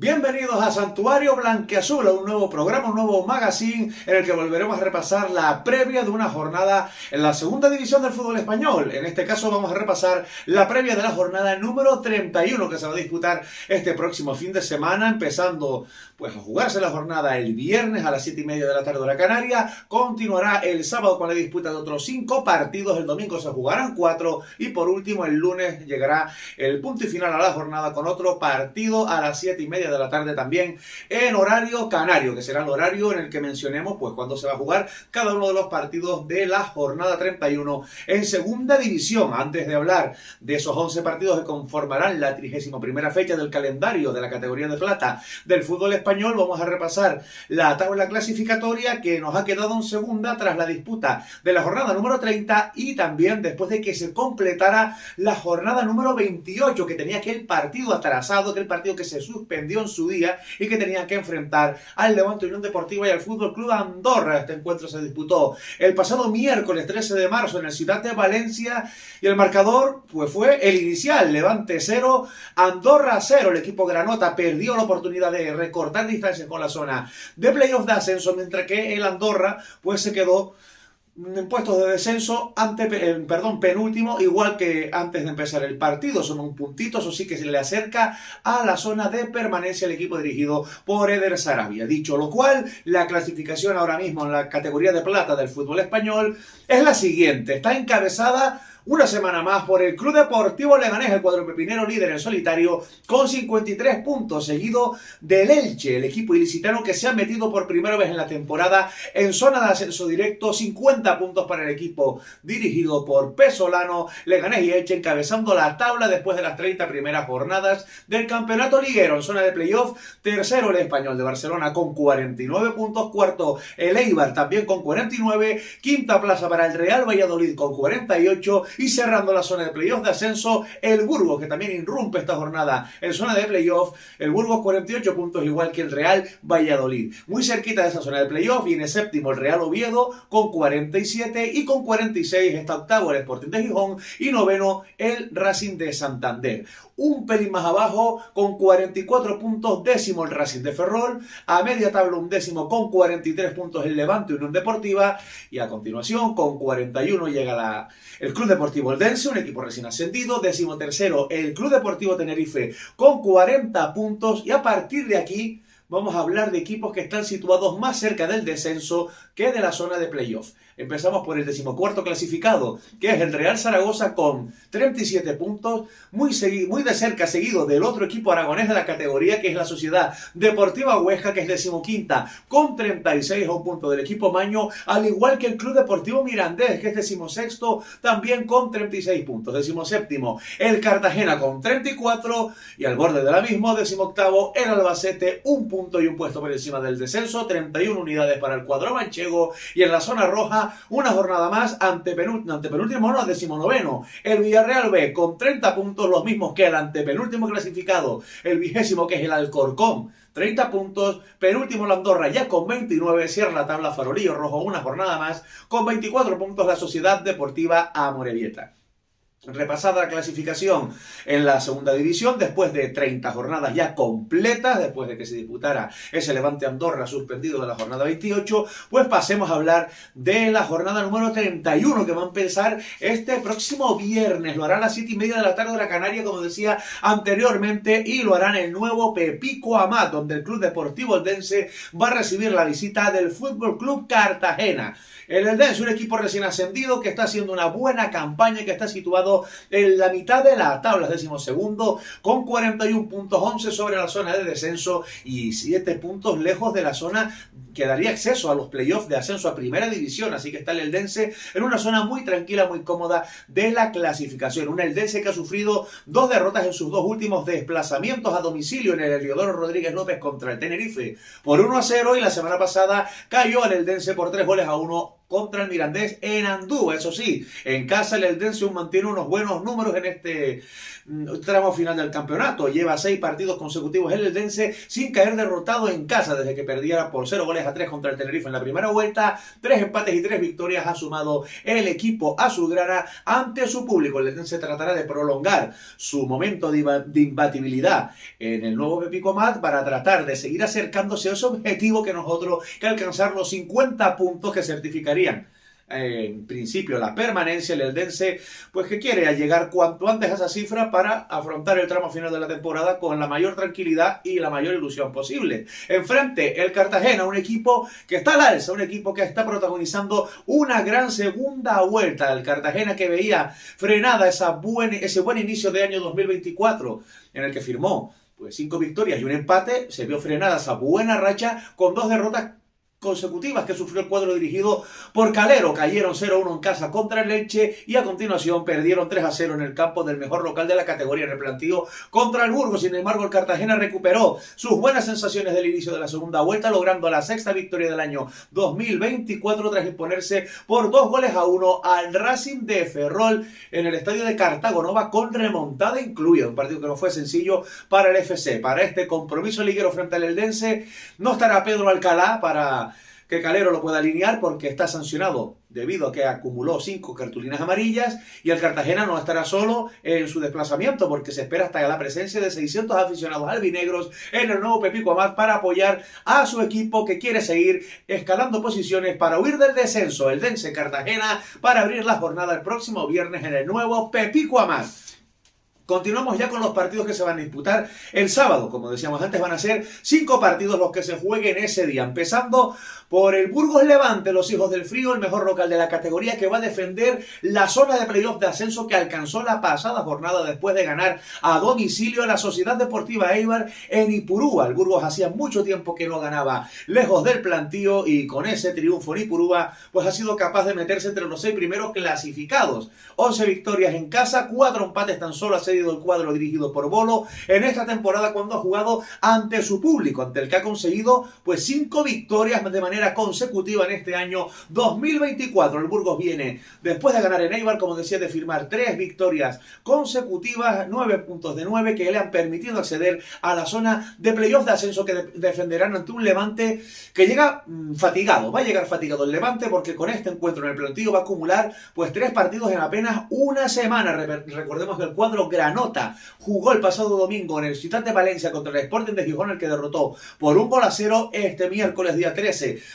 Bienvenidos a Santuario Blanquiazul, a un nuevo programa, un nuevo magazine en el que volveremos a repasar la previa de una jornada en la segunda división del fútbol español. En este caso vamos a repasar la previa de la jornada número 31 que se va a disputar este próximo fin de semana, empezando pues a jugarse la jornada el viernes a las 7:30 de la tarde hora canaria. Continuará el sábado con la disputa de otros 5 partidos, el domingo se jugarán 4 y por último el lunes llegará el punto y final a la jornada con otro partido a las 7:30 de la tarde también en horario canario, que será el horario en el que mencionemos pues cuándo se va a jugar cada uno de los partidos de la jornada 31 en segunda división. Antes de hablar de esos 11 partidos que conformarán la 31ª fecha del calendario de la categoría de plata del fútbol español, vamos a repasar la tabla clasificatoria que nos ha quedado en segunda tras la disputa de la jornada número 30 y también después de que se completara la jornada número 28, que tenía aquel partido atrasado, aquel partido que se suspendió en su día y que tenía que enfrentar al Levante Unión Deportiva y al Fútbol Club Andorra. Este encuentro se disputó el pasado miércoles 13 de marzo en el Ciudad de Valencia y el marcador pues fue el inicial: Levante 0, Andorra 0. El equipo granota perdió la oportunidad de recortar distancias con la zona de playoff de ascenso, mientras que el Andorra pues se quedó en puestos de descenso penúltimo, igual que antes de empezar el partido. Son un puntito, eso sí, que se le acerca a la zona de permanencia el equipo dirigido por Eder Sarabia. Dicho lo cual, la clasificación ahora mismo en la categoría de plata del fútbol español es la siguiente: está encabezada una semana más por el Club Deportivo Leganés, el cuadro pepinero líder en solitario con 53 puntos, seguido del Elche, el equipo ilicitano que se ha metido por primera vez en la temporada en zona de ascenso directo. 50 puntos para el equipo dirigido por Pesolano. Leganés y Elche encabezando la tabla después de las 30 primeras jornadas del campeonato liguero. En zona de playoff, tercero el Español de Barcelona con 49 puntos, cuarto el Eibar también con 49, quinta plaza para el Real Valladolid con 48 y cerrando la zona de playoff de ascenso el Burgos, que también irrumpe esta jornada en zona de playoff. El Burgos 48 puntos, igual que el Real Valladolid. Muy cerquita de esa zona de playoff viene séptimo el Real Oviedo con 47 y con 46 está octavo el Sporting de Gijón y noveno el Racing de Santander. Un pelín más abajo con 44 puntos, décimo el Racing de Ferrol, a media tabla un décimo con 43 puntos el Levante Unión Deportiva y a continuación con 41 llega el Club Deportivo Eldense, un equipo recién ascendido. Décimo tercero el Club Deportivo Tenerife con 40 puntos y a partir de aquí vamos a hablar de equipos que están situados más cerca del descenso que de la zona de playoff. Empezamos por el 14º clasificado, que es el Real Zaragoza con 37 puntos, muy de cerca seguido del otro equipo aragonés de la categoría, que es la Sociedad Deportiva Huesca, que es 15ª con 36, a un punto del equipo maño, al igual que el Club Deportivo Mirandés, que es 16º también con 36 puntos. 17º el Cartagena con 34 y al borde de la misma, 18º el Albacete, un punto y un puesto por encima del descenso, 31 unidades para el cuadro manchego. Y en la zona roja, una jornada más, antepenúltimo, no, 19º el Villarreal B con 30 puntos, los mismos que el antepenúltimo clasificado, el 20º, que es el Alcorcón, 30 puntos, penúltimo la Andorra ya con 29, cierra la tabla Farolillo Rojo una jornada más con 24 puntos la Sociedad Deportiva Amorebieta. Repasada la clasificación en la segunda división, después de 30 jornadas ya completas, después de que se disputara ese Levante Andorra suspendido de la jornada 28, pues pasemos a hablar de la jornada número 31, que va a empezar este próximo viernes. Lo harán a las 7:30 de la tarde de la Canaria, como decía anteriormente, y lo harán en el nuevo Pepico Amat, donde el Club Deportivo Eldense va a recibir la visita del Fútbol Club Cartagena. El Eldense, un equipo recién ascendido que está haciendo una buena campaña, que está situado en la mitad de la tabla, 12º con 41 puntos, 11 sobre la zona de descenso y 7 puntos lejos de la zona que daría acceso a los playoffs de ascenso a primera división. Así que está el Eldense en una zona muy tranquila, muy cómoda de la clasificación. Un Eldense que ha sufrido 2 derrotas en sus 2 últimos desplazamientos a domicilio, en el Heliodoro Rodríguez López contra el Tenerife por 1-0, y la semana pasada cayó al Eldense por 3-1 contra el Mirandés en Andúa. Eso sí, en casa el Eldense mantiene unos buenos números en este tramo final del campeonato. Lleva 6 partidos consecutivos el Eldense sin caer derrotado en casa desde que perdiera por 0-3 contra el Tenerife en la primera vuelta. 3 empates y 3 victorias ha sumado el equipo azulgrana ante su público. El Eldense tratará de prolongar su momento de imbatibilidad en el nuevo Pepico Amat para tratar de seguir acercándose a ese objetivo que nosotros, que alcanzar los 50 puntos que certificarían en principio la permanencia. El Eldense pues que quiere llegar cuanto antes a esa cifra para afrontar el tramo final de la temporada con la mayor tranquilidad y la mayor ilusión posible. Enfrente el Cartagena, un equipo que está al alza, un equipo que está protagonizando una gran segunda vuelta. El Cartagena que veía frenada ese buen inicio de año 2024 en el que firmó pues 5 victorias y un empate, se vio frenada esa buena racha con 2 derrotas consecutivas que sufrió el cuadro dirigido por Calero. Cayeron 0-1 en casa contra el Elche y a continuación perdieron 3-0 en el campo del mejor local de la categoría en el plantío contra el Burgos. Sin embargo, el Cartagena recuperó sus buenas sensaciones del inicio de la segunda vuelta, logrando la 6ª victoria del año 2024 tras imponerse por 2-1 al Racing de Ferrol en el estadio de Cartago Nova con remontada incluida. Un partido que no fue sencillo para el FC. Para este compromiso liguero frente al Eldense no estará Pedro Alcalá para que Calero lo pueda alinear porque está sancionado debido a que acumuló 5 cartulinas amarillas, y el Cartagena no estará solo en su desplazamiento porque se espera hasta la presencia de 600 aficionados albinegros en el nuevo Pepico Amat para apoyar a su equipo que quiere seguir escalando posiciones para huir del descenso. El Eldense Cartagena para abrir la jornada el próximo viernes en el nuevo Pepico Amat. Continuamos ya con los partidos que se van a disputar el sábado. Como decíamos antes, van a ser 5 partidos los que se jueguen ese día. Empezando por el Burgos Levante, los Hijos del Frío, el mejor local de la categoría, que va a defender la zona de playoff de ascenso que alcanzó la pasada jornada después de ganar a domicilio a la Sociedad Deportiva Eibar en Ipurúa. El Burgos hacía mucho tiempo que no ganaba lejos del plantío y con ese triunfo en Ipurúa pues ha sido capaz de meterse entre los 6 primeros clasificados. 11 victorias en casa, 4 empates tan solo ha cedido el cuadro dirigido por Bolo en esta temporada cuando ha jugado ante su público, ante el que ha conseguido pues 5 victorias de manera consecutiva en este año 2024. El Burgos viene después de ganar en Eibar, como decía, de firmar 3 victorias consecutivas, 9 puntos de 9 que le han permitido acceder a la zona de playoff de ascenso que defenderán ante un Levante que llega fatigado. Va a llegar fatigado el Levante porque con este encuentro en el plantío va a acumular pues 3 partidos en apenas una semana. Recordemos que el cuadro granota jugó el pasado domingo en el Ciutat de Valencia contra el Sporting de Gijón, el que derrotó por 1-0 este miércoles día 13.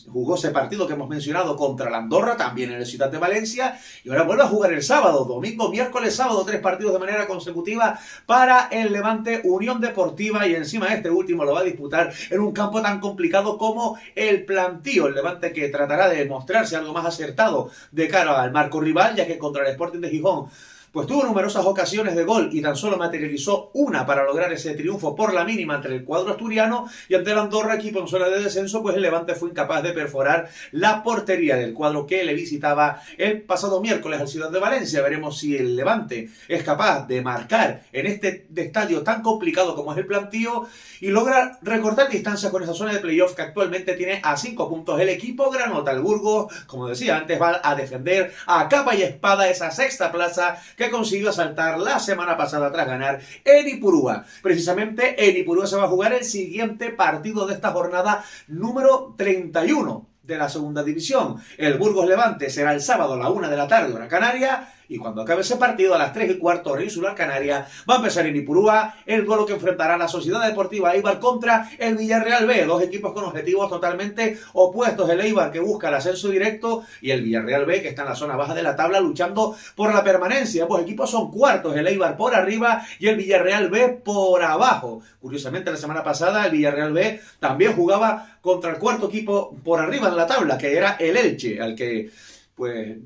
Jugó ese partido que hemos mencionado contra la Andorra, también en el Ciutat de Valencia, y ahora vuelve a jugar el sábado, domingo, miércoles, sábado, 3 partidos de manera consecutiva para el Levante Unión Deportiva, y encima este último lo va a disputar en un campo tan complicado como el plantío. El Levante que tratará de mostrarse algo más acertado de cara al marco rival, ya que contra el Sporting de Gijón pues tuvo numerosas ocasiones de gol y tan solo materializó una para lograr ese triunfo por la mínima ante el cuadro asturiano, y ante el Andorra, equipo en zona de descenso, pues el Levante fue incapaz de perforar la portería del cuadro que le visitaba el pasado miércoles al Ciudad de Valencia. Veremos si el Levante es capaz de marcar en este estadio tan complicado como es el plantío y logra recortar distancias con esa zona de playoff que actualmente tiene a 5 puntos el equipo granota. El Burgos, como decía antes, va a defender a capa y espada esa 6ª plaza que consiguió asaltar la semana pasada tras ganar en Ipurúa. Precisamente en Ipurúa se va a jugar el siguiente partido de esta jornada número 31 de la segunda división. El Burgos Levante será el sábado a la 1 de la tarde, hora canaria, y cuando acabe ese partido a las 3:15 hora insular canaria, va a empezar en Ipurúa el duelo que enfrentará la Sociedad Deportiva Eibar contra el Villarreal B, 2 equipos con objetivos totalmente opuestos. El Eibar que busca el ascenso directo y el Villarreal B que está en la zona baja de la tabla luchando por la permanencia. Ambos equipos son cuartos, el Eibar por arriba y el Villarreal B por abajo. Curiosamente, la semana pasada el Villarreal B también jugaba contra el cuarto equipo por arriba en la tabla, que era el Elche, al que pues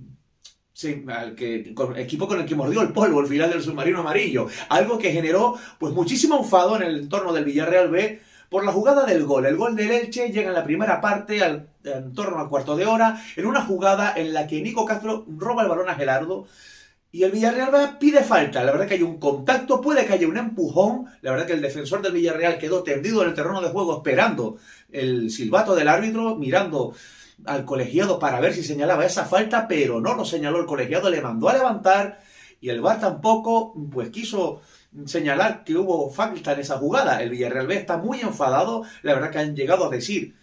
sí, equipo con el que mordió el polvo al final del submarino amarillo. Algo que generó pues muchísimo enfado en el entorno del Villarreal B por la jugada del gol. El gol del Elche llega en la primera parte, en torno al cuarto de hora, en una jugada en la que Nico Castro roba el balón a Gelardo y el Villarreal B pide falta. La verdad que hay un contacto, puede que haya un empujón. La verdad que el defensor del Villarreal quedó tendido en el terreno de juego esperando el silbato del árbitro, mirando al colegiado para ver si señalaba esa falta, pero no lo señaló el colegiado, le mandó a levantar y el VAR tampoco pues quiso señalar que hubo falta en esa jugada. El Villarreal B está muy enfadado, la verdad que han llegado a decir,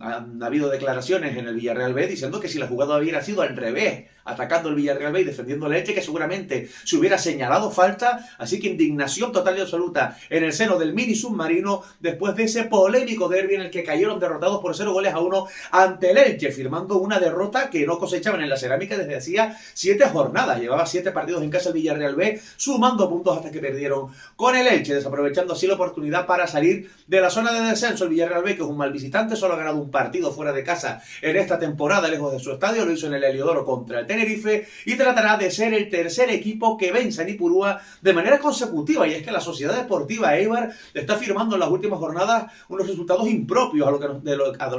han habido declaraciones en el Villarreal B diciendo que si la jugada hubiera sido al revés, atacando el Villarreal B y defendiendo el Elche, que seguramente se hubiera señalado falta. Así que indignación total y absoluta en el seno del mini submarino después de ese polémico derbi en el que cayeron derrotados por 0-1 ante el Elche, firmando una derrota que no cosechaban en la cerámica desde hacía 7 jornadas. Llevaba 7 partidos en casa el Villarreal B, sumando puntos hasta que perdieron con el Elche, desaprovechando así la oportunidad para salir de la zona de descenso. El Villarreal B, que es un mal visitante, solo ha ganado un partido fuera de casa en esta temporada, lejos de su estadio, lo hizo en el Heliodoro contra el Tenerife, y tratará de ser el tercer equipo que vence en Ipurúa de manera consecutiva. Y es que la Sociedad Deportiva Eibar está firmando en las últimas jornadas unos resultados impropios a lo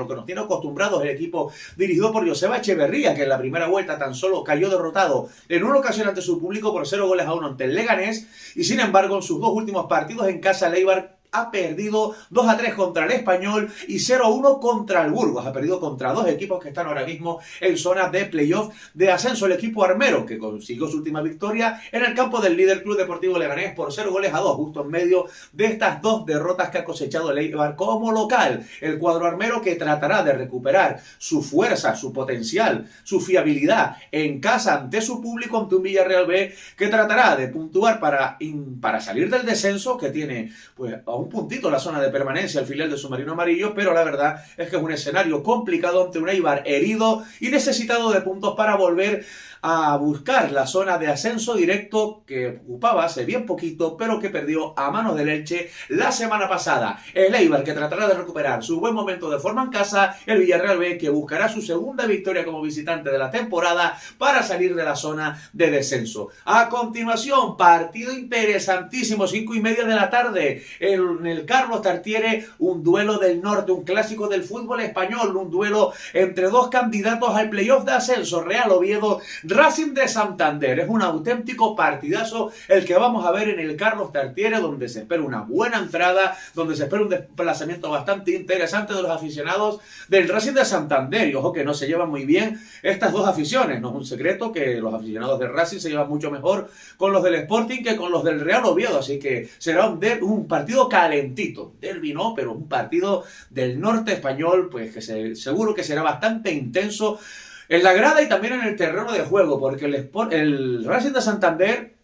que nos tiene acostumbrados el equipo dirigido por Joseba Echeverría, que en la primera vuelta tan solo cayó derrotado en una ocasión ante su público por 0-1 ante el Leganés, y sin embargo en sus 2 últimos partidos en casa el Eibar ha perdido 2-3 contra el Español y 0-1 contra el Burgos. Ha perdido contra 2 equipos que están ahora mismo en zona de playoff de ascenso. El equipo armero, que consiguió su última victoria en el campo del líder Club Deportivo Leganés por 0-2, justo en medio de estas 2 derrotas que ha cosechado el Eibar como local. El cuadro armero, que tratará de recuperar su fuerza, su potencial, su fiabilidad en casa ante su público, ante un Villarreal B que tratará de puntuar para salir del descenso, que tiene pues a un puntito la zona de permanencia, el filial de submarino amarillo, pero la verdad es que es un escenario complicado ante un Eibar herido y necesitado de puntos para volver a buscar la zona de ascenso directo que ocupaba hace bien poquito, pero que perdió a manos del Elche la semana pasada. El Eibar, que tratará de recuperar su buen momento de forma en casa, el Villarreal B, que buscará su segunda victoria como visitante de la temporada para salir de la zona de descenso. A continuación, partido interesantísimo, 5:30 de la tarde, en el Carlos Tartiere, un duelo del norte, un clásico del fútbol español, un duelo entre 2 candidatos al playoff de ascenso, Real Oviedo, Racing de Santander. Es un auténtico partidazo el que vamos a ver en el Carlos Tartiere, donde se espera una buena entrada, donde se espera un desplazamiento bastante interesante de los aficionados del Racing de Santander. Y ojo que no se llevan muy bien estas 2 aficiones. No es un secreto que los aficionados del Racing se llevan mucho mejor con los del Sporting que con los del Real Oviedo. Así que será un partido calentito. Derbi no, pero un partido del norte español, pues que seguro que será bastante intenso en la grada y también en el terreno de juego, porque el Racing de Santander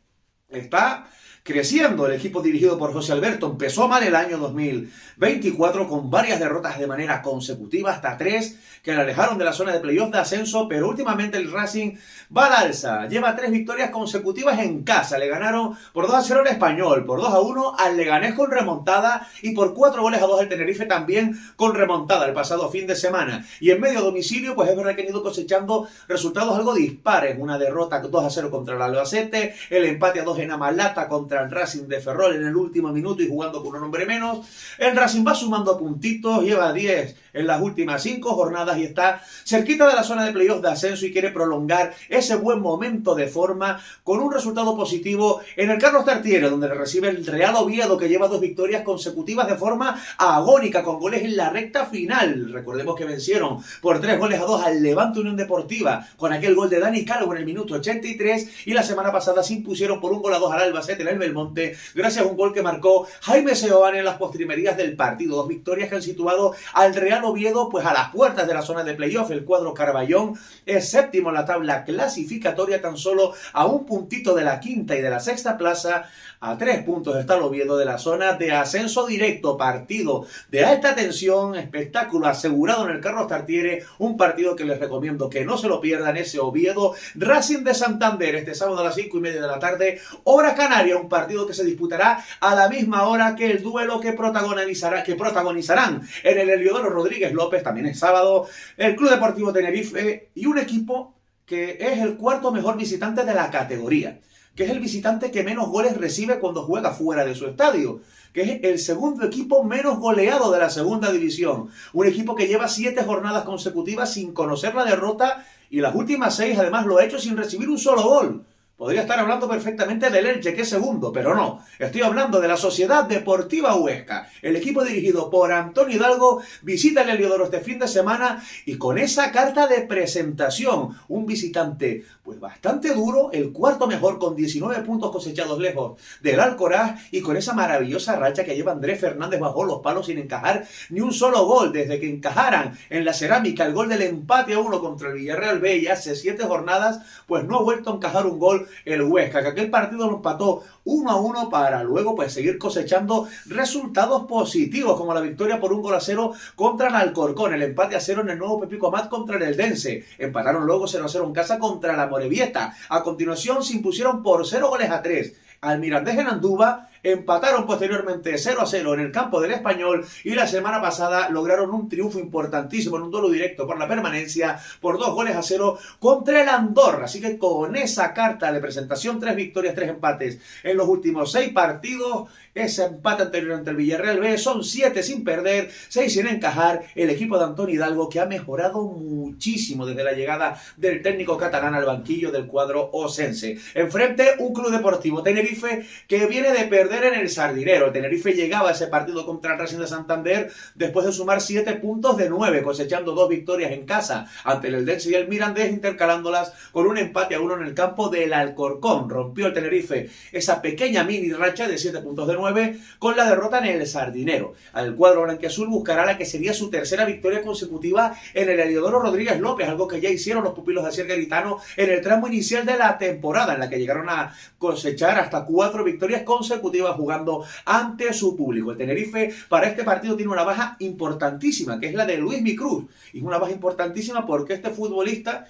está creciendo. El equipo dirigido por José Alberto empezó mal el año 2024 con varias derrotas de manera consecutiva, hasta 3 que le alejaron de la zona de playoff de ascenso, pero últimamente el Racing va al alza, lleva 3 victorias consecutivas en casa. Le ganaron por 2-0 al Español, por 2-1 al Leganés con remontada y por 4-2 al Tenerife también con remontada el pasado fin de semana. Y en medio domicilio, pues es verdad que han ido cosechando resultados algo dispares. Una derrota 2-0 contra el Albacete, el empate a 2 en Amalata contra el Racing de Ferrol en el último minuto y jugando con un hombre menos. El Racing va sumando puntitos, lleva 10 en las últimas 5 jornadas y está cerquita de la zona de playoff de ascenso y quiere prolongar ese buen momento de forma con un resultado positivo en el Carlos Tartiere, donde le recibe el Real Oviedo, que lleva 2 victorias consecutivas de forma agónica, con goles en la recta final. Recordemos que vencieron por 3-2 al Levante Unión Deportiva con aquel gol de Dani Calvo en el minuto 83, y la semana pasada se impusieron por 1-2 al Albacete en el Belmonte gracias a un gol que marcó Jaime Seoane en las postrimerías del partido. 2 victorias que han situado al Real Oviedo pues a las puertas de la zona de playoff. El cuadro Carballón es séptimo en la tabla clasificatoria, tan solo a un puntito de la quinta y de la sexta plaza. A 3 puntos está el Oviedo de la zona de ascenso directo. Partido de alta tensión, espectáculo asegurado en el Carlos Tartiere, un partido que les recomiendo que no se lo pierdan, ese Oviedo Racing de Santander, este sábado a las 5:30 de la tarde, hora canaria, un partido que se disputará a la misma hora que el duelo que protagonizarán en el Heliodoro Rodríguez López, también es sábado, el Club Deportivo Tenerife y un equipo que es el 4º mejor visitante de la categoría, que es el visitante que menos goles recibe cuando juega fuera de su estadio, que es el 2º equipo menos goleado de la segunda división, un equipo que lleva 7 jornadas consecutivas sin conocer la derrota y las últimas 6 además lo ha hecho sin recibir un solo gol. Podría estar hablando perfectamente del Elche, que es segundo, pero no. Estoy hablando de la Sociedad Deportiva Huesca. El equipo dirigido por Antonio Hidalgo visita el Heliodoro este fin de semana y con esa carta de presentación, un visitante pues bastante duro, el cuarto mejor con 19 puntos cosechados lejos del Alcoraz y con esa maravillosa racha que lleva Andrés Fernández bajo los palos sin encajar ni un solo gol desde que encajaran en la Cerámica el gol del empate a 1 contra el Villarreal B y hace 7 jornadas, pues no ha vuelto a encajar un gol el Huesca, que aquel partido lo empató 1-1 para luego pues seguir cosechando resultados positivos como la victoria por 1-0 contra el Alcorcón, el empate a 0 en el nuevo Pepico Amat contra el Eldense, empataron luego 0-0 en casa contra la Morevieta, a continuación se impusieron por 0-3 al Mirandés en Andúba, empataron posteriormente 0-0 en el campo del Español y la semana pasada lograron un triunfo importantísimo en un duelo directo por la permanencia por 2-0 contra el Andorra. Así que con esa carta de presentación, 3 victorias, 3 empates en los últimos 6 partidos, ese empate anterior ante el Villarreal B, son 7 sin perder, 6 sin encajar, el equipo de Antonio Hidalgo que ha mejorado muchísimo desde la llegada del técnico catalán al banquillo del cuadro osense. Enfrente un Club Deportivo Tenerife que viene de perder en el Sardinero. El Tenerife llegaba a ese partido contra el Racing de Santander después de sumar 7 puntos de 9, cosechando 2 victorias en casa ante el Eldense y el Mirandés, intercalándolas con un empate a 1 en el campo del Alcorcón. Rompió el Tenerife esa pequeña mini racha de 7 puntos de 9 con la derrota en el Sardinero. Al cuadro blanquiazul buscará la que sería su tercera victoria consecutiva en el Heliodoro Rodríguez López, algo que ya hicieron los pupilos de Asier Garitano en el tramo inicial de la temporada, en la que llegaron a cosechar hasta 4 victorias consecutivas jugando ante su público. El Tenerife para este partido tiene una baja importantísima, que es la de Luismi Cruz. Y es una baja importantísima porque este futbolista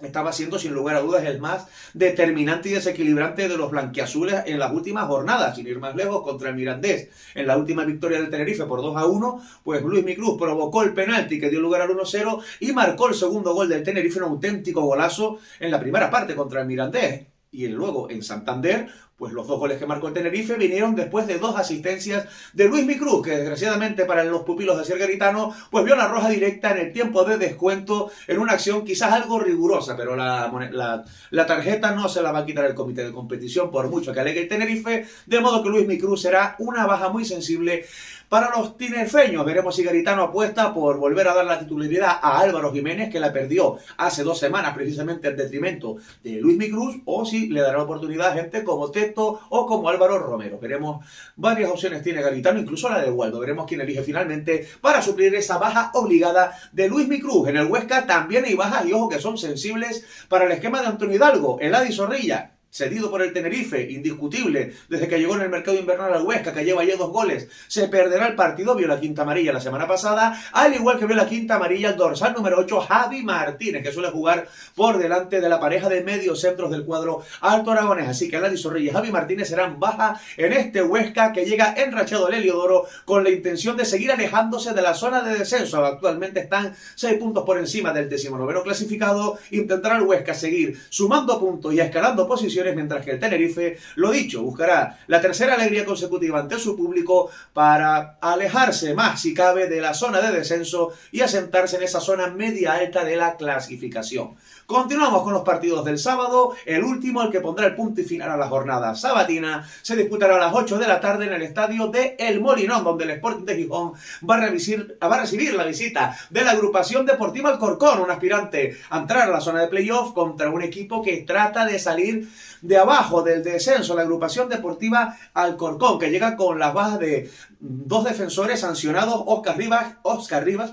estaba siendo sin lugar a dudas el más determinante y desequilibrante de los blanquiazules en las últimas jornadas, sin ir más lejos, contra el Mirandés. En la última victoria del Tenerife por 2-1, pues Luismi Cruz provocó el penalti que dio lugar al 1-0 y marcó el segundo gol del Tenerife, un auténtico golazo en la primera parte contra el Mirandés. Y luego en Santander, pues los 2 goles que marcó el Tenerife vinieron después de 2 asistencias de Luismi Cruz, que desgraciadamente para los pupilos de Asier Garitano, pues vio la roja directa en el tiempo de descuento en una acción quizás algo rigurosa, pero la tarjeta no se la va a quitar el comité de competición por mucho que alegue el Tenerife, de modo que Luismi Cruz será una baja muy sensible para los tinerfeños. Veremos si Garitano apuesta por volver a dar la titularidad a Álvaro Jiménez, que la perdió hace 2 semanas precisamente en detrimento de Luismi Cruz, o si le dará la oportunidad a gente como Teto o como Álvaro Romero. Veremos, varias opciones tiene Garitano, incluso la de Waldo. Veremos quién elige finalmente para suplir esa baja obligada de Luismi Cruz. En el Huesca también hay bajas y ojo que son sensibles para el esquema de Antonio Hidalgo. Eladi Zorrilla, cedido por el Tenerife, indiscutible, desde que llegó en el mercado invernal al Huesca, que lleva ya 2 goles, se perderá el partido, vio la quinta amarilla la semana pasada, al igual que vio la quinta amarilla el dorsal número 8, Javi Martínez, que suele jugar por delante de la pareja de mediocentros del cuadro alto aragonés. Así que Eladi Zorrilla y Javi Martínez serán baja en este Huesca, que llega enrachado al Heliodoro con la intención de seguir alejándose de la zona de descenso. Actualmente están 6 puntos por encima del 19º clasificado. Intentará el Huesca seguir sumando puntos y escalando posiciones, mientras que el Tenerife, lo dicho, buscará la tercera alegría consecutiva ante su público para alejarse más, si cabe, de la zona de descenso y asentarse en esa zona media alta de la clasificación. Continuamos con los partidos del sábado. El último, el que pondrá el punto y final a la jornada sabatina, se disputará a las 8 de la tarde en el estadio de El Molinón, donde el Sporting de Gijón va a recibir la visita de la agrupación deportiva Alcorcón, un aspirante a entrar a la zona de playoff contra un equipo que trata de salir de abajo del descenso, la agrupación deportiva Alcorcón, que llega con las bajas de 2 defensores sancionados, Oscar Rivas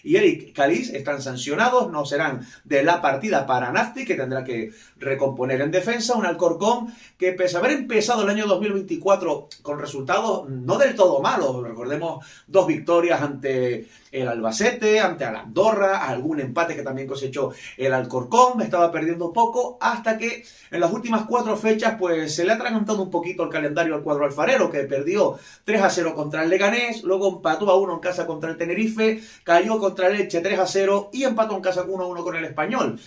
y Eric Caliz están sancionados, no serán de la partida para Nafti, que tendrá que recomponer en defensa. Un Alcorcón que, pese a haber empezado el año 2024 con resultados no del todo malos, recordemos 2 victorias ante el Albacete, ante el Andorra, algún empate que también cosechó el Alcorcón, estaba perdiendo poco, hasta que en las últimas 4 fechas pues se le ha atragantado un poquito el calendario al cuadro alfarero, que perdió 3-0 contra el Leganés, luego empató a 1 en casa contra el Tenerife, cayó contra el Elche 3-0 y empató en casa 1-1 con el Español.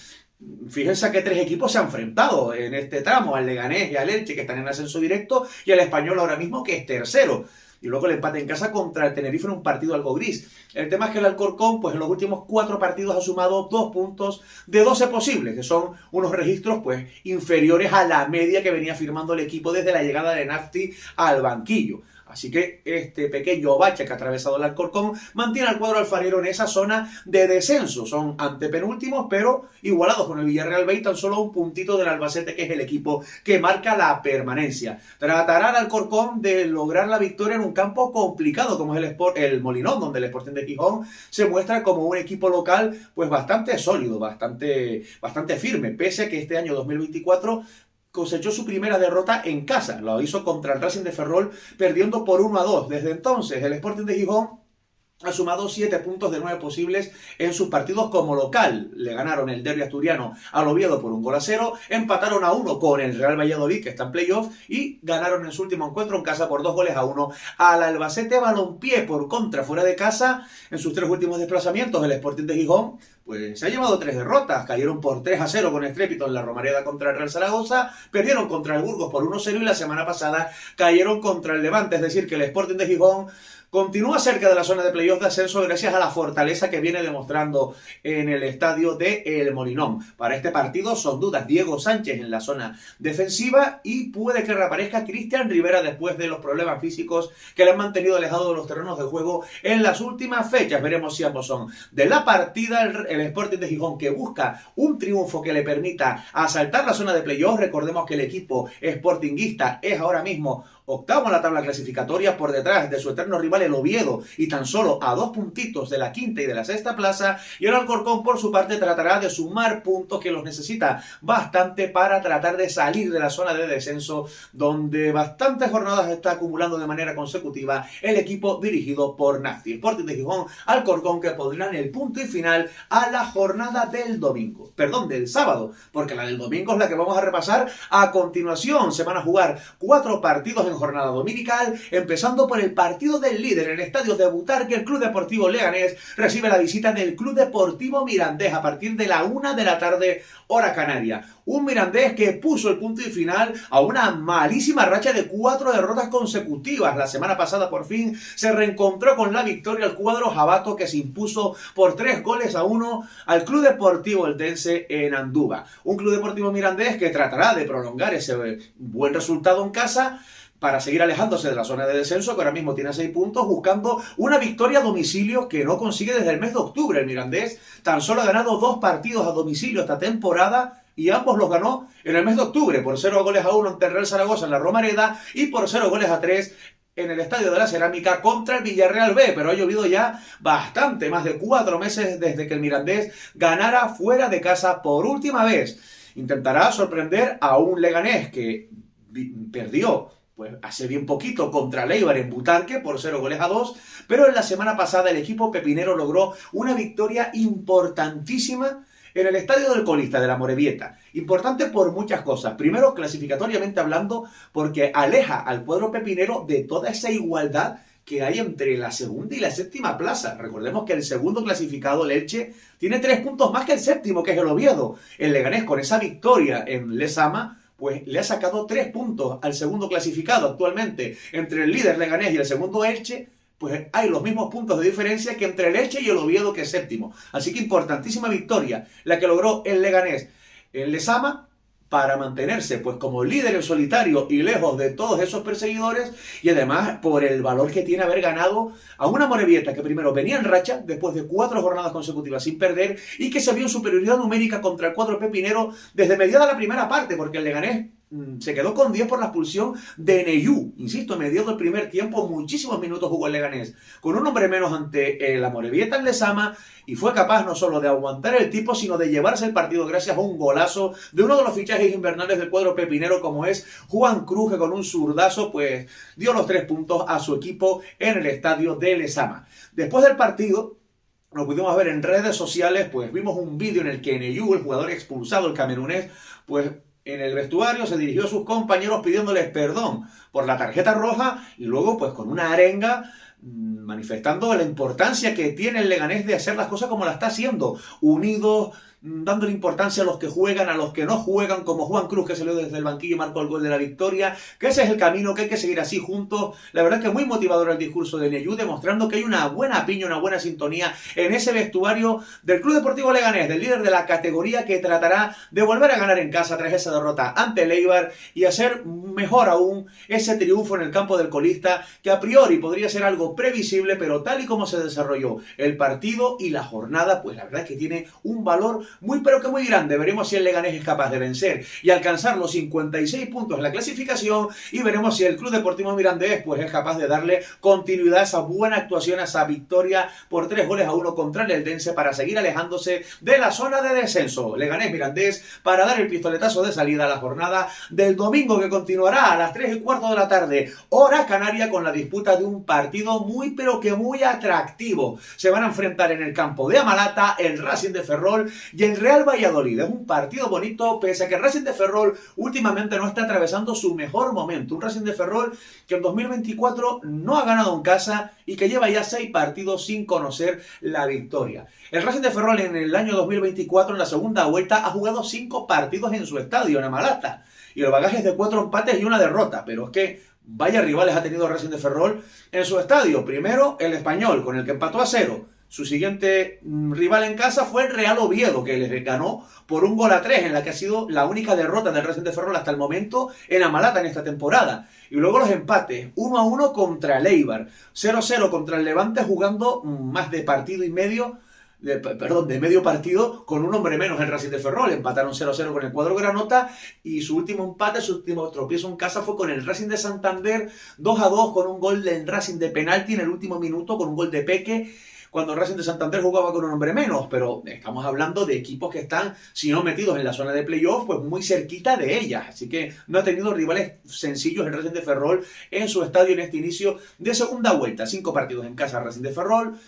Fíjense que 3 equipos se han enfrentado en este tramo, al Leganés y al Elche, que están en ascenso directo, y al Español ahora mismo, que es tercero. y luego el empate en casa contra el Tenerife en un partido algo gris. El tema es que el Alcorcón, pues en los últimos 4 partidos ha sumado 2 puntos de 12 posibles, que son unos registros pues inferiores a la media que venía firmando el equipo desde la llegada de Nafti al banquillo. Así que este pequeño bache que ha atravesado el Alcorcón mantiene al cuadro alfarero en esa zona de descenso. Son antepenúltimos, pero igualados con el Villarreal B y tan solo un puntito del Albacete, que es el equipo que marca la permanencia. Tratará el Alcorcón de lograr la victoria en un campo complicado como es el Molinón, donde el Sporting de Gijón se muestra como un equipo local pues bastante sólido, bastante firme, pese a que este año 2024 cosechó su primera derrota en casa. Lo hizo contra el Racing de Ferrol, perdiendo por 1-2. Desde entonces, el Sporting de Gijón ha sumado 7 puntos de 9 posibles en sus partidos como local. Le ganaron el derbi asturiano al Oviedo por 1-0, empataron a 1 con el Real Valladolid, que está en playoff, y ganaron en su último encuentro en casa por 2-1 al Albacete Balompié. Por contra, fuera de casa, en sus 3 últimos desplazamientos, el Sporting de Gijón pues se ha llevado 3 derrotas. Cayeron por 3-0 con estrépito en la Romareda contra el Real Zaragoza, perdieron contra el Burgos por 1-0 y la semana pasada cayeron contra el Levante. Es decir, que el Sporting de Gijón continúa cerca de la zona de playoff de ascenso gracias a la fortaleza que viene demostrando en el estadio de El Molinón. Para este partido son dudas Diego Sánchez en la zona defensiva y puede que reaparezca Cristian Rivera después de los problemas físicos que le han mantenido alejado de los terrenos de juego en las últimas fechas. Veremos si ambos son de la partida. El Sporting de Gijón, que busca un triunfo que le permita asaltar la zona de playoff. Recordemos que el equipo sportinguista es ahora mismo octavo en la tabla clasificatoria, por detrás de su eterno rival el Oviedo y tan solo a 2 puntitos de la quinta y de la sexta plaza. Y el Alcorcón, por su parte, tratará de sumar puntos, que los necesita bastante para tratar de salir de la zona de descenso, donde bastantes jornadas está acumulando de manera consecutiva el equipo dirigido por Nafti. Sporting de Gijón, Alcorcón, que pondrán el punto y final a la jornada del domingo. Perdón, del sábado, porque la del domingo es la que vamos a repasar a continuación. Se van a jugar 4 partidos en jornada dominical, empezando por el partido del líder en el estadio de Butarque. El Club Deportivo Leganés recibe la visita del Club Deportivo Mirandés a partir de la 1 de la tarde, hora canaria. Un Mirandés que puso el punto y final a una malísima racha de 4 derrotas consecutivas. La semana pasada por fin se reencontró con la victoria al cuadro jabato, que se impuso por 3-1 al Club Deportivo Eldense en Andúba. Un Club Deportivo Mirandés que tratará de prolongar ese buen resultado en casa para seguir alejándose de la zona de descenso, que ahora mismo tiene 6 puntos, buscando una victoria a domicilio que no consigue desde el mes de octubre. El Mirandés tan solo ha ganado 2 partidos a domicilio esta temporada y ambos los ganó en el mes de octubre, por 0-1 ante el Real Zaragoza en la Romareda y por 0-3 en el Estadio de la Cerámica contra el Villarreal B. Pero ha llovido ya bastante, más de 4 meses desde que el Mirandés ganara fuera de casa por última vez. Intentará sorprender a un Leganés que perdió pues hace bien poquito contra el Eibar en Butarque por 0-2, pero en la semana pasada el equipo pepinero logró una victoria importantísima en el estadio del colista de la Morevieta. Importante por muchas cosas. Primero, clasificatoriamente hablando, porque aleja al cuadro pepinero de toda esa igualdad que hay entre la segunda y la séptima plaza. Recordemos que el segundo clasificado, el Elche, tiene 3 puntos más que el séptimo, que es el Oviedo. El Leganés, con esa victoria en Lezama, pues le ha sacado 3 puntos al segundo clasificado. Actualmente, entre el líder Leganés y el segundo Elche, pues hay los mismos puntos de diferencia que entre el Elche y el Oviedo, que es séptimo. Así que importantísima victoria la que logró el Leganés en Lezama para mantenerse pues como líder en solitario y lejos de todos esos perseguidores, y además por el valor que tiene haber ganado a una Morevieta que primero venía en racha después de 4 jornadas consecutivas sin perder y que se vio en superioridad numérica contra el cuadro pepinero desde mediada la primera parte, porque el Leganés se quedó con 10 por la expulsión de Neyú. Insisto, en medio del primer tiempo, muchísimos minutos jugó el Leganés con un hombre menos ante la Morevieta en Lezama, y fue capaz no solo de aguantar el tipo, sino de llevarse el partido gracias a un golazo de uno de los fichajes invernales del cuadro pepinero, como es Juan Cruz, que con un zurdazo pues dio los 3 puntos a su equipo en el estadio de Lezama. Después del partido, lo pudimos ver en redes sociales, pues vimos un vídeo en el que Neyú, el jugador expulsado, el camerunés, pues en el vestuario se dirigió a sus compañeros pidiéndoles perdón por la tarjeta roja y luego pues con una arenga manifestando la importancia que tiene el Leganés de hacer las cosas como la está haciendo, unidos, dándole importancia a los que juegan, a los que no juegan, como Juan Cruz, que salió desde el banquillo y marcó el gol de la victoria, que ese es el camino, que hay que seguir así juntos. La verdad es que muy motivador el discurso de Neyú, demostrando que hay una buena piña, una buena sintonía en ese vestuario del Club Deportivo Leganés, del líder de la categoría, que tratará de volver a ganar en casa tras esa derrota ante el Eibar y hacer mejor aún ese triunfo en el campo del colista, que a priori podría ser algo previsible, pero tal y como se desarrolló el partido y la jornada, pues la verdad es que tiene un valor muy pero que muy grande. Veremos si el Leganés es capaz de vencer y alcanzar los 56 puntos en la clasificación, y veremos si el Club Deportivo Mirandés pues es capaz de darle continuidad a esa buena actuación, a esa victoria por 3-1 contra el Eldense, para seguir alejándose de la zona de descenso. Leganés Mirandés para dar el pistoletazo de salida a la jornada del domingo, que continuará a las 3:15 de la tarde, hora canaria, con la disputa de un partido muy pero que muy atractivo. Se van a enfrentar en el campo de Amalata el Racing de Ferrol y el Real Valladolid. Es un partido bonito, pese a que el Racing de Ferrol últimamente no está atravesando su mejor momento. Un Racing de Ferrol que en 2024 no ha ganado en casa y que lleva ya 6 partidos sin conocer la victoria. El Racing de Ferrol en el año 2024, en la segunda vuelta, ha jugado 5 partidos en su estadio, en Amalata, y el bagaje es de 4 empates y una derrota. Pero es que vaya rivales ha tenido el Racing de Ferrol en su estadio. Primero el Español, con el que empató a 0. Su siguiente rival en casa fue el Real Oviedo, que les ganó por 1-3, en la que ha sido la única derrota del Racing de Ferrol hasta el momento en Amalata en esta temporada. Y luego los empates, 1-1 contra el Eibar, 0-0 contra el Levante, jugando más de partido y medio, de medio partido, con un hombre menos el Racing de Ferrol. Empataron 0-0 con el cuadro granota, y su último empate, su último tropiezo en casa fue con el Racing de Santander, 2-2, con un gol del Racing de penalti en el último minuto, con un gol de Peque, cuando el Racing de Santander jugaba con un hombre menos. Pero estamos hablando de equipos que están, si no metidos en la zona de playoff, pues muy cerquita de ellas. Así que no ha tenido rivales sencillos el Racing de Ferrol en su estadio en este inicio de segunda vuelta. 5 partidos en casa Racing de Ferrol,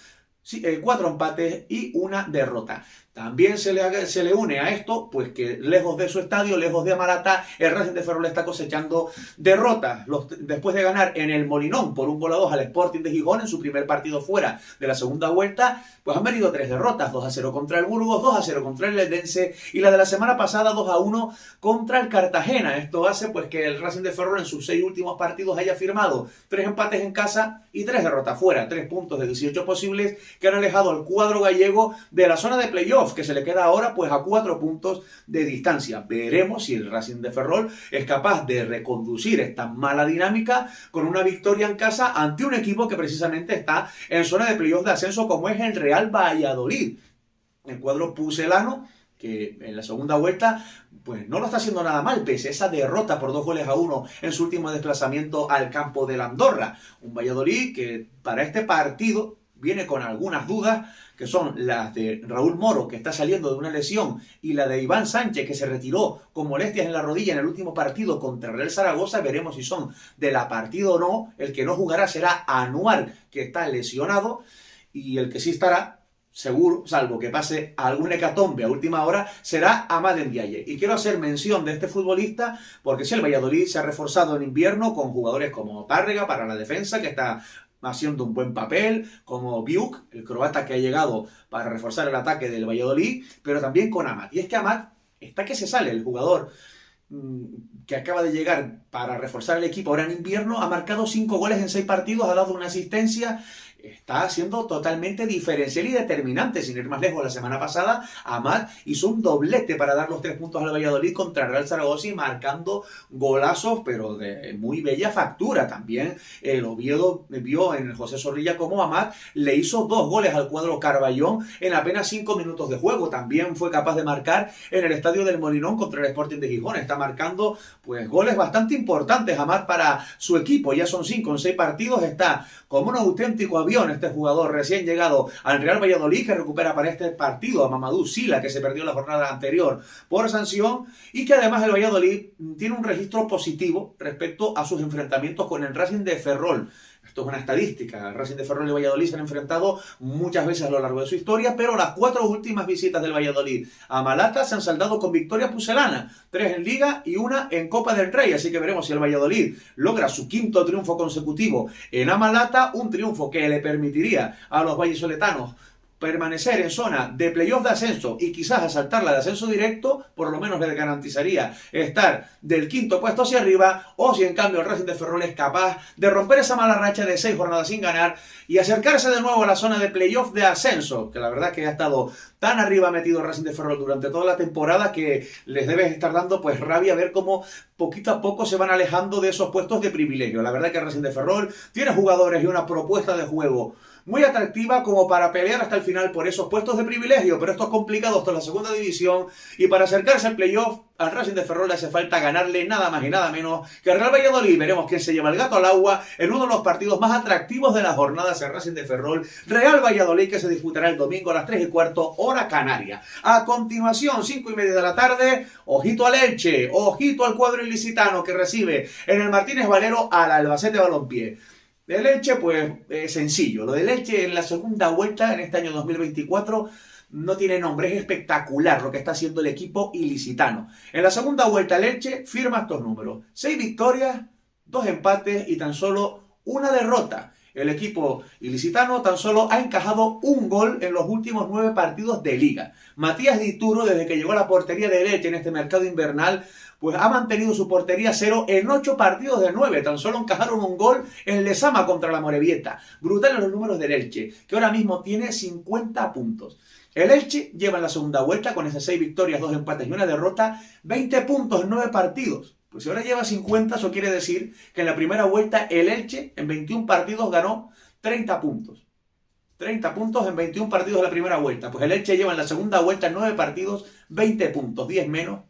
4 empates y una derrota. También se le une a esto, pues que lejos de su estadio, lejos de Amalata, el Racing de Ferrol está cosechando derrotas. Después de ganar en el Molinón por 1-2 al Sporting de Gijón en su primer partido fuera de la segunda vuelta, pues han venido 3 derrotas: 2-0 contra el Burgos, 2-0 contra el Eldense, y la de la semana pasada 2-1 contra el Cartagena. Esto hace pues que el Racing de Ferrol en sus 6 últimos partidos haya firmado 3 empates en casa y 3 derrotas fuera. 3 puntos de 18 posibles que han alejado al cuadro gallego de la zona de playoff, que se le queda ahora pues a 4 puntos de distancia. Veremos si el Racing de Ferrol es capaz de reconducir esta mala dinámica con una victoria en casa ante un equipo que precisamente está en zona de playoff de ascenso, como es el Real Valladolid. El cuadro pucelano, que en la segunda vuelta pues no lo está haciendo nada mal, pese a esa derrota por 2-1 en su último desplazamiento al campo de la Andorra. Un Valladolid que para este partido viene con algunas dudas, que son las de Raúl Moro, que está saliendo de una lesión, y la de Iván Sánchez, que se retiró con molestias en la rodilla en el último partido contra Real Zaragoza. Veremos si son de la partida o no. El que no jugará será Anuar, que está lesionado, y el que sí estará seguro, salvo que pase alguna hecatombe a última hora, será Amad Ndiaye. Y quiero hacer mención de este futbolista porque si el Valladolid se ha reforzado en invierno con jugadores como Tárrega para la defensa, que está haciendo un buen papel, como Biuk, el croata que ha llegado para reforzar el ataque del Valladolid, pero también con Amad. Y es que Amad está que se sale, el jugador que acaba de llegar para reforzar el equipo ahora en invierno, ha marcado 5 goles en 6 partidos, ha dado una asistencia. Está siendo totalmente diferencial y determinante. Sin ir más lejos, la semana pasada Amad hizo un doblete para dar los 3 puntos al Valladolid contra el Real Zaragoza, y marcando golazos, pero de muy bella factura. También el Oviedo vio en José Zorrilla cómo Amad le hizo 2 goles al cuadro Carballón en apenas 5 minutos de juego. También fue capaz de marcar en el estadio del Molinón contra el Sporting de Gijón. Está marcando pues goles bastante importantes Amad para su equipo. Ya son 5 en 6 partidos. Está como un auténtico avión este jugador recién llegado al Real Valladolid, que recupera para este partido a Mamadou Sila, que se perdió la jornada anterior por sanción, y que además el Valladolid tiene un registro positivo respecto a sus enfrentamientos con el Racing de Ferrol. Esto es una estadística. El Racing de Ferrol y Valladolid se han enfrentado muchas veces a lo largo de su historia, pero las 4 últimas visitas del Valladolid a Malata se han saldado con victoria pucelana, 3 en Liga y 1 en Copa del Rey. Así que veremos si el Valladolid logra su 5º triunfo consecutivo en Amalata, un triunfo que le permitiría a los vallisoletanos permanecer en zona de playoff de ascenso y quizás asaltar la de ascenso directo, por lo menos le garantizaría estar del quinto puesto hacia arriba, o si en cambio el Racing de Ferrol es capaz de romper esa mala racha de 6 jornadas sin ganar y acercarse de nuevo a la zona de playoff de ascenso, que la verdad que ha estado tan arriba metido el Racing de Ferrol durante toda la temporada que les debe estar dando pues rabia ver cómo poquito a poco se van alejando de esos puestos de privilegio. La verdad que el Racing de Ferrol tiene jugadores y una propuesta de juego muy atractiva como para pelear hasta el final por esos puestos de privilegio, pero esto es complicado hasta la segunda división y para acercarse al playoff al Racing de Ferrol le hace falta ganarle nada más y nada menos que al Real Valladolid. Veremos quién se lleva el gato al agua en uno de los partidos más atractivos de las jornadas, el Racing de Ferrol Real Valladolid, que se disputará el domingo a las 3:15 hora canaria. A continuación, 5:30 de la tarde, ojito al Elche, ojito al cuadro ilicitano que recibe en el Martínez Valero al Albacete Balompié. El Elche, pues, sencillo. Lo del Elche en la segunda vuelta, en este año 2024, no tiene nombre. Es espectacular lo que está haciendo el equipo ilicitano. En la segunda vuelta, el Elche firma estos números: 6 victorias, 2 empates y tan solo una derrota. El equipo ilicitano tan solo ha encajado un gol en los últimos 9 partidos de liga. Matías Dituro, desde que llegó a la portería del Elche en este mercado invernal, pues ha mantenido su portería cero en 8 partidos de 9. Tan solo encajaron un gol en Lezama contra la Morevieta. Brutales los números del Elche, que ahora mismo tiene 50 puntos. El Elche lleva en la segunda vuelta, con esas 6 victorias, 2 empates y una derrota, 20 puntos en 9 partidos. Pues si ahora lleva 50, eso quiere decir que en la primera vuelta el Elche en 21 partidos ganó 30 puntos. 30 puntos en 21 partidos de la primera vuelta. Pues el Elche lleva en la segunda vuelta en 9 partidos 20 puntos, 10 menos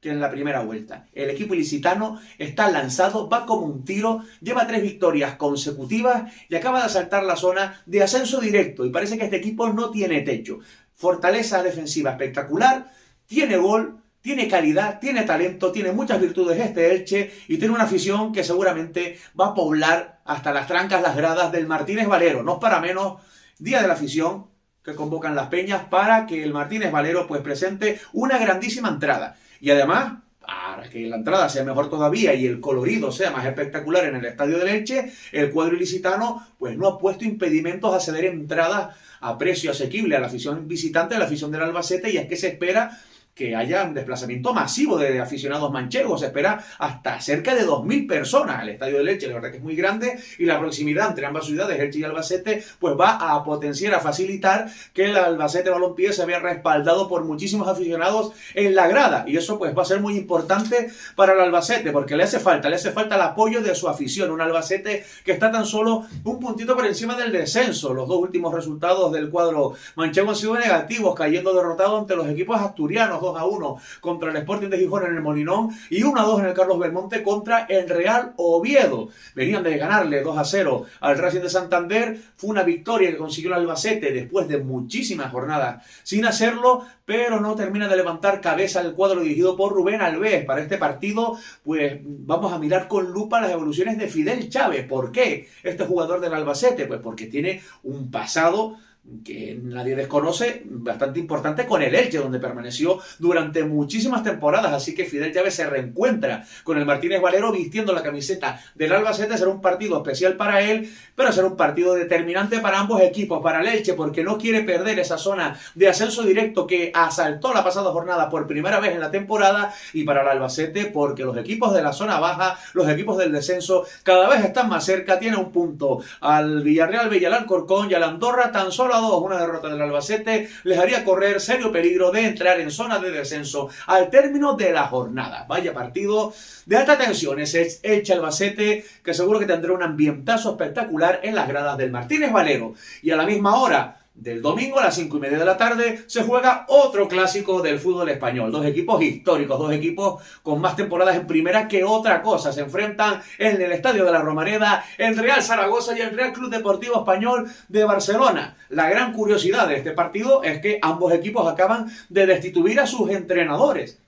que en la primera vuelta. El equipo ilicitano está lanzado, va como un tiro, lleva 3 victorias consecutivas y acaba de asaltar la zona de ascenso directo. Y parece que este equipo no tiene techo. Fortaleza defensiva espectacular, tiene gol, tiene calidad, tiene talento, tiene muchas virtudes este Elche y tiene una afición que seguramente va a poblar hasta las trancas, las gradas del Martínez Valero. No es para menos, Día de la Afición, que convocan las peñas para que el Martínez Valero pues presente una grandísima entrada. Y además, para que la entrada sea mejor todavía y el colorido sea más espectacular en el estadio del Elche, el cuadro ilicitano pues no ha puesto impedimentos a ceder entradas a precio asequible a la afición visitante, a la afición del Albacete, y es que se espera que haya un desplazamiento masivo de aficionados manchegos. Se espera hasta cerca de 2.000 personas. El estadio del Elche, la verdad que es muy grande, y la proximidad entre ambas ciudades, Elche y Albacete, pues va a potenciar, a facilitar que el Albacete Balompié se vea respaldado por muchísimos aficionados en la grada, y eso pues va a ser muy importante para el Albacete, porque le hace falta el apoyo de su afición. Un Albacete que está tan solo un puntito por encima del descenso. Los 2 últimos resultados del cuadro manchego han sido negativos, cayendo derrotado ante los equipos asturianos, 2-1 contra el Sporting de Gijón en el Molinón y 1-2 en el Carlos Belmonte contra el Real Oviedo. Venían de ganarle 2-0 al Racing de Santander. Fue una victoria que consiguió el Albacete después de muchísimas jornadas sin hacerlo, pero no termina de levantar cabeza el cuadro dirigido por Rubén Alves. Para este partido, pues vamos a mirar con lupa las evoluciones de Fidel Chávez. ¿Por qué este jugador del Albacete? Pues porque tiene un pasado que nadie desconoce, bastante importante con el Elche, donde permaneció durante muchísimas temporadas. Así que Fidel Chávez se reencuentra con el Martínez Valero vistiendo la camiseta del Albacete. Será un partido especial para él, pero será un partido determinante para ambos equipos. Para el Elche, porque no quiere perder esa zona de ascenso directo que asaltó la pasada jornada por primera vez en la temporada, y para el Albacete porque los equipos de la zona baja, los equipos del descenso, cada vez están más cerca. Tiene un punto al Villarreal, y al Alcorcón y al Andorra, tan solo a 2. Una derrota del Albacete les haría correr serio peligro de entrar en zona de descenso al término de la jornada. Vaya partido de alta tensión ese Elche Albacete, que seguro que tendrá un ambientazo espectacular en las gradas del Martínez Valero. Y a la misma hora del domingo, a las 5:30 de la tarde, se juega otro clásico del fútbol español. 2 equipos históricos, 2 equipos con más temporadas en primera que otra cosa. Se enfrentan en el Estadio de la Romareda el Real Zaragoza y el Real Club Deportivo Español de Barcelona. La gran curiosidad de este partido es que ambos equipos acaban de destituir a sus entrenadores.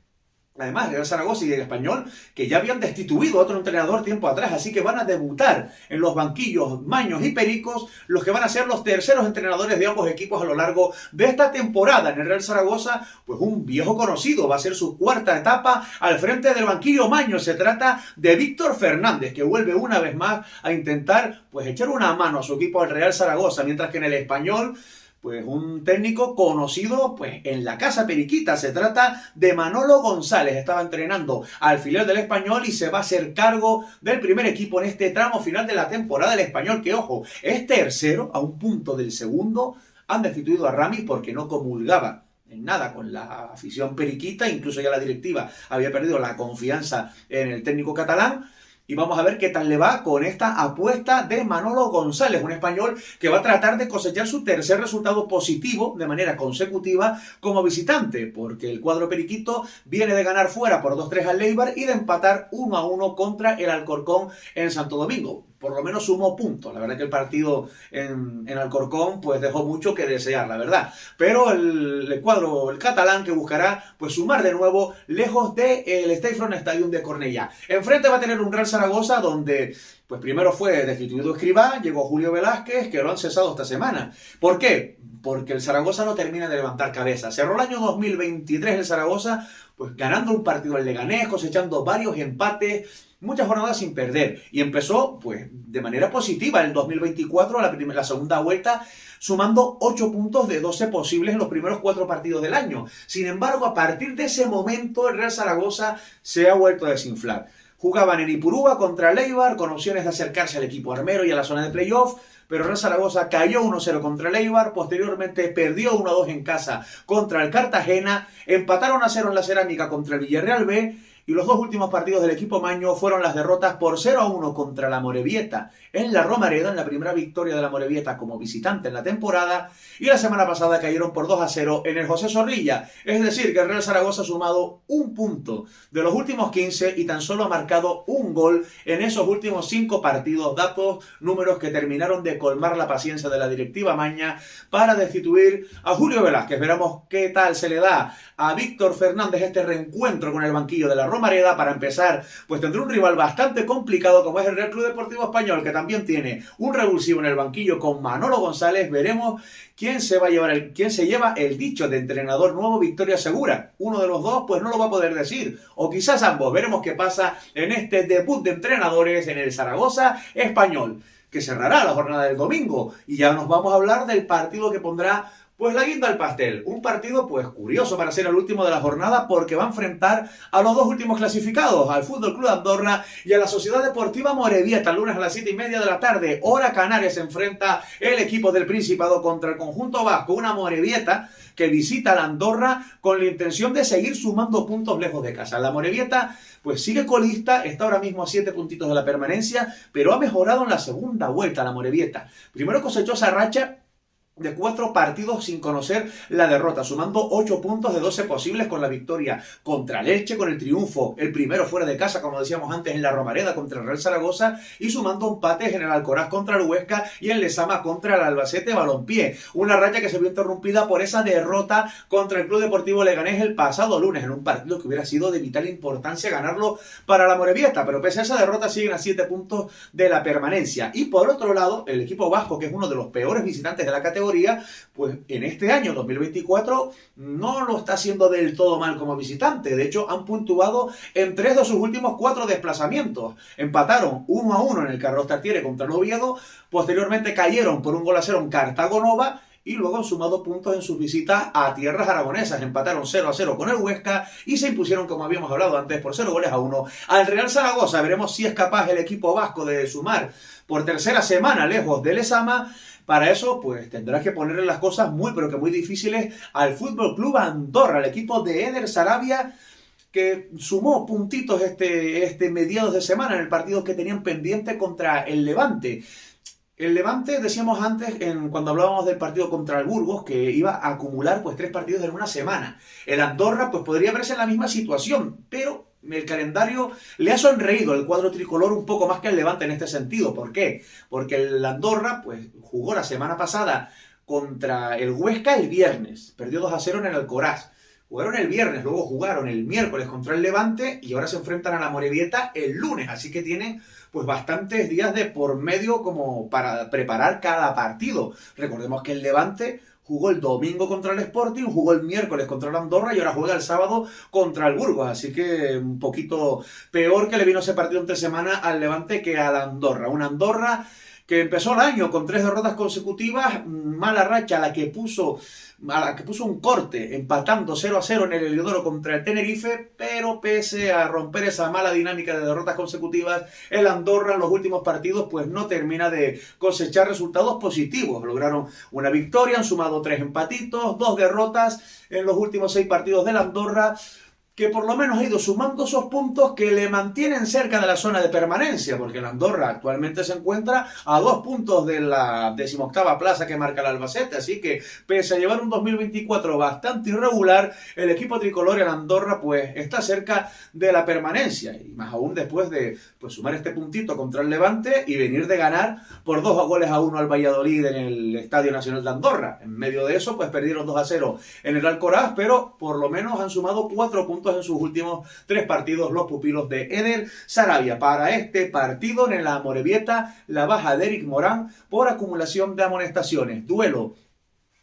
Además, Real Zaragoza y el Español, que ya habían destituido a otro entrenador tiempo atrás, así que van a debutar en los banquillos Maños y Pericos, los que van a ser los terceros entrenadores de ambos equipos a lo largo de esta temporada. En el Real Zaragoza, pues un viejo conocido, va a ser su 4ª etapa al frente del banquillo Maños. Se trata de Víctor Fernández, que vuelve una vez más a intentar pues echar una mano a su equipo al Real Zaragoza, mientras que en el Español pues un técnico conocido pues en la casa periquita. Se trata de Manolo González. Estaba entrenando al filial del Español y se va a hacer cargo del primer equipo en este tramo final de la temporada. El Español, que ojo, es tercero a un punto del segundo. Han destituido a Rami porque no comulgaba en nada con la afición periquita. Incluso ya la directiva había perdido la confianza en el técnico catalán. Y vamos a ver qué tal le va con esta apuesta de Manolo González, un español que va a tratar de cosechar su tercer resultado positivo de manera consecutiva como visitante, porque el cuadro periquito viene de ganar fuera por 2-3 al Eibar y de empatar 1-1 contra el Alcorcón en Santo Domingo. Por lo menos sumó puntos. La verdad que el partido en Alcorcón pues dejó mucho que desear, la verdad. Pero el cuadro, el catalán, que buscará pues sumar de nuevo lejos del Stade Front Stadium de Cornellà. Enfrente va a tener un Real Zaragoza donde pues primero fue destituido Escribá, llegó Julio Velázquez, que lo han cesado esta semana. ¿Por qué? Porque el Zaragoza no termina de levantar cabeza. Cerró el año 2023 el Zaragoza pues ganando un partido al Leganés, cosechando varios empates, muchas jornadas sin perder, y empezó pues de manera positiva el 2024, la segunda vuelta, sumando 8 puntos de 12 posibles en los primeros 4 partidos del año. Sin embargo, a partir de ese momento el Real Zaragoza se ha vuelto a desinflar. Jugaban en Ipurúa contra el Eibar con opciones de acercarse al equipo armero y a la zona de playoff, pero Real Zaragoza cayó 1-0 contra el Eibar, posteriormente perdió 1-2 en casa contra el Cartagena, empataron 1-0 en la Cerámica contra el Villarreal B, y los dos últimos partidos del equipo maño fueron las derrotas por 0-1 contra la Amorebieta en la Romareda, en la primera victoria de la Amorebieta como visitante en la temporada, y la semana pasada cayeron por 2-0 en el José Zorrilla. Es decir, que el Real Zaragoza ha sumado un punto de los últimos 15 y tan solo ha marcado un gol en esos últimos 5 partidos. Datos, números que terminaron de colmar la paciencia de la directiva maña para destituir a Julio Velázquez. Veremos qué tal se le da a Víctor Fernández este reencuentro con el banquillo de la Romareda. Para empezar, pues tendrá un rival bastante complicado como es el Real Club Deportivo Español, que también tiene un revulsivo en el banquillo con Manolo González. Veremos quién se lleva el dicho de entrenador nuevo, victoria segura. Uno de los dos pues no lo va a poder decir, o quizás ambos. Veremos qué pasa en este debut de entrenadores en el Zaragoza Español, que cerrará la jornada del domingo, y ya nos vamos a hablar del partido que pondrá pues la guinda al pastel. Un partido pues curioso para ser el último de la jornada, porque va a enfrentar a los dos últimos clasificados, al Fútbol Club Andorra y a la Sociedad Deportiva Amorebieta. El lunes a las 7:30 de la tarde, hora canaria, se enfrenta el equipo del Principado contra el conjunto vasco, una Amorebieta que visita a la Andorra con la intención de seguir sumando puntos lejos de casa. La Amorebieta pues sigue colista, está ahora mismo a 7 puntitos de la permanencia, pero ha mejorado en la segunda vuelta la Amorebieta. Primero cosechó esa racha de 4 partidos sin conocer la derrota, sumando 8 puntos de 12 posibles con la victoria contra el Elche, con el triunfo, el primero fuera de casa, como decíamos antes, en la Romareda contra el Real Zaragoza, y sumando empates en el Alcoraz contra el Huesca y en Lezama contra el Albacete Balompié. Una racha que se vio interrumpida por esa derrota contra el Club Deportivo Leganés el pasado lunes, en un partido que hubiera sido de vital importancia ganarlo para la Amorebieta, pero pese a esa derrota siguen a 7 puntos de la permanencia. Y por otro lado, el equipo vasco, que es uno de los peores visitantes de la categoría, pues en este año 2024 no lo está haciendo del todo mal como visitante. De hecho, han puntuado en 3 de sus últimos 4 desplazamientos. Empataron 1-1 en el Carlos Tartiere contra el Oviedo, posteriormente cayeron por 1-0 en Cartago Nova, y luego han sumado puntos en sus visitas a tierras aragonesas. Empataron 0-0 con el Huesca y se impusieron, como habíamos hablado antes, por 0-1 al Real Zaragoza. Veremos si es capaz el equipo vasco de sumar por tercera semana lejos de Lezama. Para eso, pues tendrás que ponerle las cosas muy, pero que muy difíciles al Fútbol Club Andorra, el equipo de Eder Sarabia, que sumó puntitos este mediados de semana en el partido que tenían pendiente contra el Levante. El Levante, decíamos antes, cuando hablábamos del partido contra el Burgos, que iba a acumular pues 3 partidos en una semana. El Andorra pues podría verse en la misma situación, pero el calendario le ha sonreído al cuadro tricolor un poco más que el Levante en este sentido. ¿Por qué? Porque el Andorra pues jugó la semana pasada contra el Huesca el viernes, perdió 2-0 en el Alcoraz. Jugaron el viernes, luego jugaron el miércoles contra el Levante y ahora se enfrentan a la Amorebieta el lunes, así que tienen pues bastantes días de por medio como para preparar cada partido. Recordemos que el Levante jugó el domingo contra el Sporting, jugó el miércoles contra el Andorra y ahora juega el sábado contra el Burgos. Así que un poquito peor que le vino ese partido entre semana al Levante que al Andorra. Un Andorra que empezó el año con 3 derrotas consecutivas, mala racha a la que puso un corte, empatando 0-0 en el Heliodoro contra el Tenerife, pero pese a romper esa mala dinámica de derrotas consecutivas, el Andorra en los últimos partidos pues no termina de cosechar resultados positivos. Lograron una victoria, han sumado 3 empatitos, 2 derrotas en los últimos 6 partidos del Andorra, que por lo menos ha ido sumando esos puntos que le mantienen cerca de la zona de permanencia, porque el Andorra actualmente se encuentra a 2 puntos de la 18ª plaza que marca el Albacete, así que pese a llevar un 2024 bastante irregular, el equipo tricolor en Andorra pues está cerca de la permanencia, y más aún después de pues sumar este puntito contra el Levante y venir de ganar por 2-1 al Valladolid en el Estadio Nacional de Andorra. En medio de eso pues perdieron 2-0 en el Alcoraz, pero por lo menos han sumado 4 puntos en sus últimos 3 partidos los pupilos de Eder Sarabia. Para este partido en la Amorebieta, la baja de Eric Morán por acumulación de amonestaciones. Duelo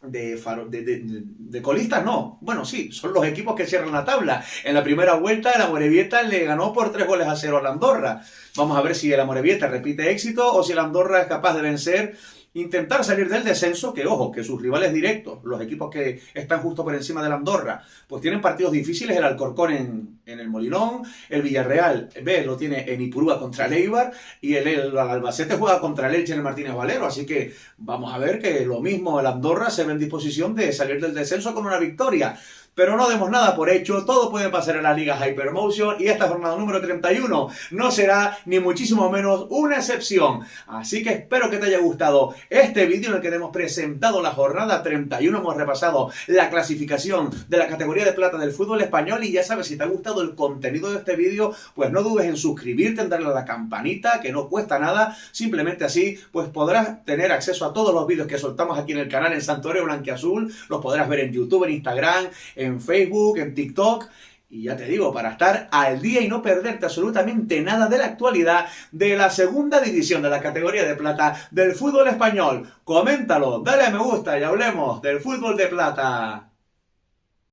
de colistas, no. Bueno, sí, son los equipos que cierran la tabla. En la primera vuelta, el Amorebieta le ganó por 3-0 al Andorra. Vamos a ver si el Amorebieta repite éxito o si el Andorra es capaz de vencer, intentar salir del descenso, que ojo, que sus rivales directos, los equipos que están justo por encima del Andorra, pues tienen partidos difíciles. El Alcorcón en el Molinón, el Villarreal B lo tiene en Ipurúa contra el Eibar, y el Albacete juega contra el Elche en el Martínez Valero, así que vamos a ver que lo mismo el Andorra se ve en disposición de salir del descenso con una victoria. Pero no demos nada por hecho, todo puede pasar en la Liga Hypermotion y esta jornada número 31 no será ni muchísimo menos una excepción. Así que espero que te haya gustado este vídeo en el que te hemos presentado la jornada 31, hemos repasado la clasificación de la categoría de plata del fútbol español, y ya sabes, si te ha gustado el contenido de este vídeo, pues no dudes en suscribirte, en darle a la campanita, que no cuesta nada, simplemente así pues podrás tener acceso a todos los vídeos que soltamos aquí en el canal en Santuario Blanquiazul, los podrás ver en YouTube, en Instagram, en Facebook, en TikTok, y ya te digo, para estar al día y no perderte absolutamente nada de la actualidad de la segunda división de la categoría de plata del fútbol español. Coméntalo, dale a me gusta y hablemos del fútbol de plata.